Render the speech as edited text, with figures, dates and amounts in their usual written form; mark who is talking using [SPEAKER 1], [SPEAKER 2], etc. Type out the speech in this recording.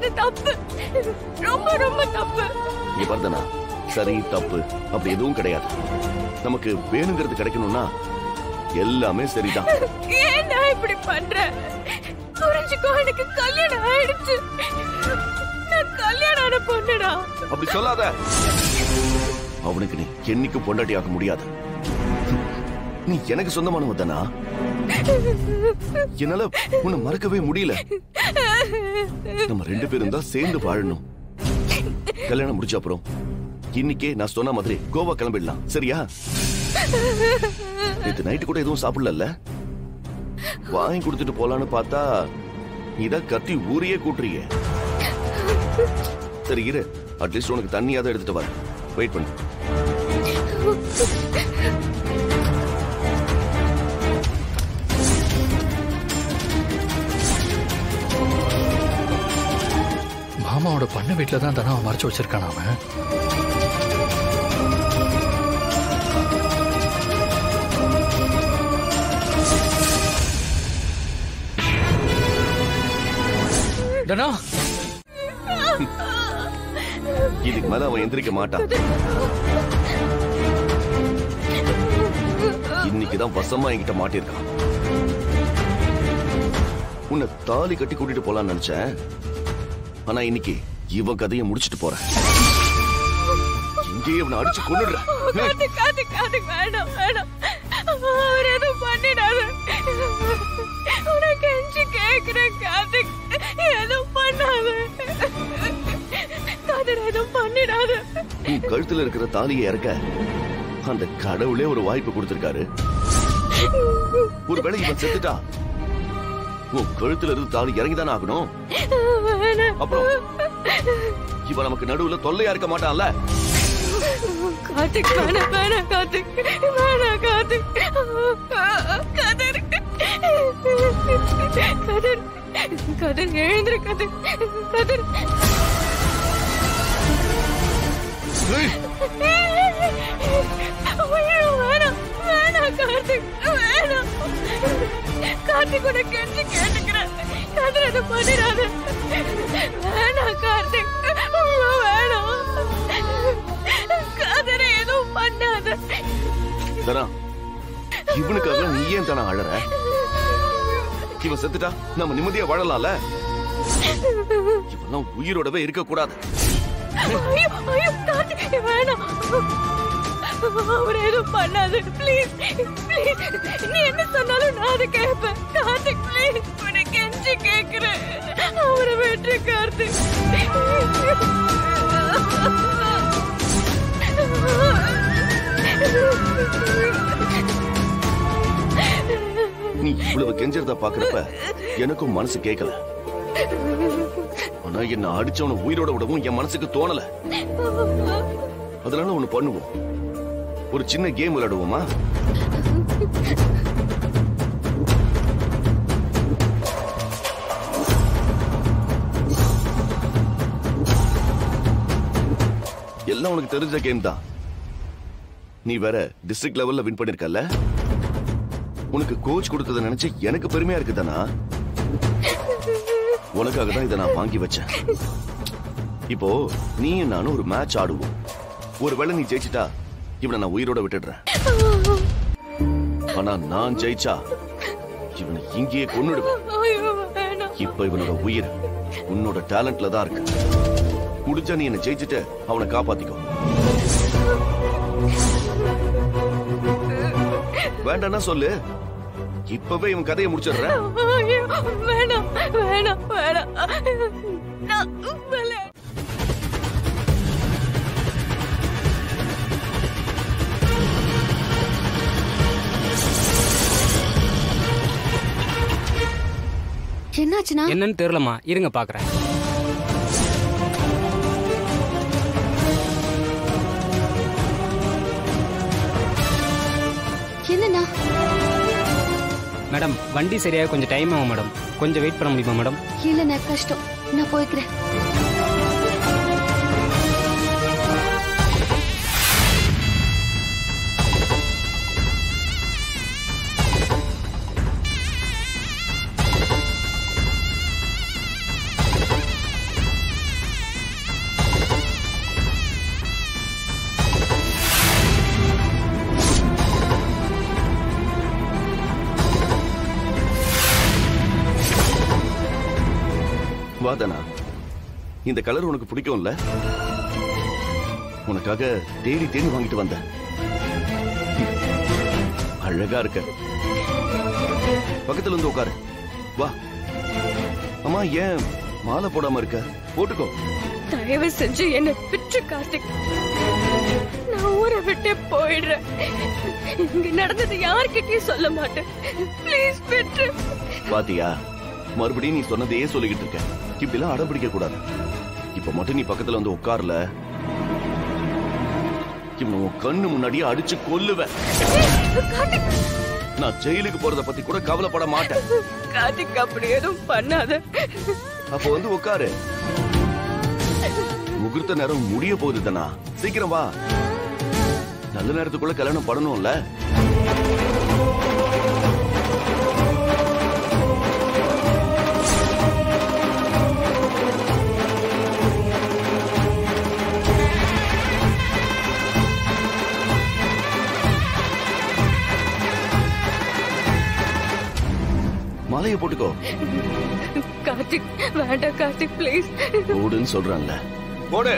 [SPEAKER 1] அது தப்பு, ரொம்ப ரொம்ப தப்பு.
[SPEAKER 2] இங்க பார்த்தனா சரி தப்பு அப்படி எதுவும் கிடையாது. நமக்கு வேணுங்கிறது கிடைக்கணும்னா எல்லாமே சரிதான்.
[SPEAKER 1] ஏன் நான் இப்படி பண்றேன்? புரிஞ்சுக்கோ, எனக்கு கல்யாணம் ஆயிடுச்சு. நான் கல்யாணம் ஆன பொண்ணுடா.
[SPEAKER 2] அப்படி சொல்லாத. அவனுக்கு நீ என்னைக்கு பொண்டாட்டி ஆக முடியாது. நீ எனக்கு சொந்தமானவ தானா? என்னால உன்னை மறக்கவே முடியல. நம்ம 2 பேரும் தான் சேர்ந்து வாழணும். கல்யாணம் முடிச்ச அப்புறம் இன்னைக்கே நான் சொன்ன மாதிரி கோவா கிளம்பிடலாம், சரியா? நேத்து நைட்டு கூட எதுவும் சாப்பிடல. வாங்கி கொடுத்துட்டு போலான்னு பார்த்தா இத கத்தி ஊரையே கூட்டுறியே. சரி இரு, அட்லீஸ்ட் உனக்கு தண்ணியாவது எடுத்துட்டு வர. வெயிட் பண்ணு.
[SPEAKER 3] மாமாவோட பண்ண வீட்டுல தான் தானே அவன் மறைச்சு வச்சிருக்கான். அவன் தனா,
[SPEAKER 2] இதுக்கு மேல அவன் எந்திரிக்க மாட்டான். இன்னைக்குதான் வசமா என்கிட்ட மாட்டிருக்கான். உன்னை தாலி கட்டி கூட்டிட்டு போலான்னு நினைச்சேன். ஆனா இன்னைக்கு இவன் கதையை முடிச்சிட்டு போறேன். இங்கே இவனை அடிச்சு கொன்னுடுறேன்.
[SPEAKER 1] வேண்டாம் வேண்டாம், அவர் எதுவும் பண்ணிடாத. உனக்கு கெஞ்சி கேக்குறேன் கார்த்திக், எதுவும் பண்ணாத. காதர் எதுவும் பண்ணிடாத.
[SPEAKER 2] உன் கழுத்துல இருக்கிற தாலியை இறக்க அந்த கடவுளே ஒரு வாய்ப்பு கொடுத்திருக்காரு. ஒருவேளை இவன் செத்துட்டா உன் கழுத்துல இருந்து தாலி இறங்கிதானே ஆகணும். அப்புறம் இவன் நமக்கு நடுவுல தொல்லையா இருக்க மாட்டான்ல.
[SPEAKER 1] கார்த்திக் வேணாம் வேணாம் கார்த்திக், வேணாம் கார்த்திக். கதர் கதர் கதர் எழுந்திரு கதர் கதர். வேணாம் வேணாம் கார்த்திக், வேணாம் கார்த்திக். உனக்கு கெஞ்சி கேட்டுக்கிறேன், கதர் அதை பண்ணிடாத. வேணாம் கார்த்திக், வேணாம். கதரை எதுவும் பண்ணாத.
[SPEAKER 2] இவனுக்காக நீ ஏன் தானே அழற? இவன் செத்துட்டா நம்ம நிம்மதியா வாழலாம்ல. இவெல்லாம் உயிரோடவே இருக்க கூடாது.
[SPEAKER 1] வேணாம், அவர் எதுவும் பண்ணாது. பிளீஸ் பிளீஸ், நீ என்ன சொன்னாலும் நான் அதை கேட்பேன். கார்த்திக் பிளீஸ், உனக்கு கெஞ்சி கேட்கிறேன், அவரை வெற்றி கார்த்திக்.
[SPEAKER 2] நீ இவ்வளவு கெஞ்சறத பாக்குறப்ப எனக்கும் மனசு கேட்கல. ஆனா என்ன அடிச்சவன உயிரோட விடவும் என் மனசுக்கு தோணல. அதனால ஒண்ணு பண்ணுவோம், ஒரு சின்ன கேம் விளையாடுவோமா? எல்லாம் உனக்கு தெரிஞ்ச கேம் தான். நீ வேற டிஸ்ட்ரிக்ட் லெவல்ல வின் பண்ணிருக்கல. உனக்கு கோச் கொடுத்ததை நினைச்சு எனக்கு பெருமையா இருக்குதானா? உனக்காக தான் இதை நான் வாங்கி வச்சேன். இப்போ நீ நானும் ஒரு மேட்ச் ஆடுவோம். ஒருவேளை நீ ஜெயிச்சிட்டா இவனை நான் உயிரோட விட்டுடுறேன். ஆனா நான் ஜெயிச்சா இவனை இங்கேயே கொன்னுடுவேன். இப்ப இவனோட உயிர் உன்னோட டேலண்ட்ல தான் இருக்கு. முடிஞ்சா நீ என்ன ஜெயிச்சுட்டு அவனை காப்பாத்திக்கோ. வேண்டாம்னா சொல்லு, இப்பவே இவன் கதையை முடிச்சிடுறேன்.
[SPEAKER 1] வேணாம் வேணாம் வேணாம்.
[SPEAKER 4] என்னாச்சுனா?
[SPEAKER 5] என்னன்னு தெரியலமா, இருங்க பாக்குறேன்.
[SPEAKER 4] என்னன்னா?
[SPEAKER 5] மேடம் வண்டி சரியாக கொஞ்சம் டைம் ஆகும் மேடம், கொஞ்சம் வெயிட் பண்ண முடியுமா மேடம்?
[SPEAKER 4] இல்ல கஷ்டம், நான் போய்க்கிறேன்.
[SPEAKER 2] வாதனா, இந்த கலர் உனக்கு பிடிக்கும்ல? உனக்காக தேடி தேடி வாங்கிட்டு வந்தேன். அழகா இருக்க. பக்கத்துல வந்து உட்காரு. வா. அம்மா, ஏன் மாலை போடாம இருக்க? போட்டுக்கோ.
[SPEAKER 1] தயவு செஞ்சு என்ன விட்டு கார்த்திக். நான் ஊரை விட்டு போயிடுறேன். இங்க நடந்தது யார்கிட்டயும் சொல்ல மாட்டேன். ப்ளீஸ் விட்டு.
[SPEAKER 2] பாத்தியா, மறுபடியும் நீ சொன்னதையே சொல்லிக்கிட்டு இருக்க. இப்படிலாம் அடம் பிடிக்க கூடாது. இப்ப மட்டும் நீ பக்கத்துல வந்து உட்கார்ல, இவன் உன் கண்ணு முன்னாடியே அடிச்சு கொல்லுவேன். நான் ஜெயிலுக்கு போறத பத்தி கூட கவலைப்பட மாட்டேன்.
[SPEAKER 1] கார்த்திக், அப்படி எதுவும் பண்ணாத.
[SPEAKER 2] அப்ப வந்து உட்காரு. முகூர்த்த நேரம் முடிய போகுது தானா. சீக்கிரம் வா. நல்ல நேரத்துக்குள்ள கல்யாணம் பண்ணணும்ல. மாலையை போட்டுக்கோ.
[SPEAKER 1] கார்த்திக், வேண்டாம் கார்த்திக், ப்ளீஸ்.
[SPEAKER 2] போடுன்னு சொல்றான்ல, போடு.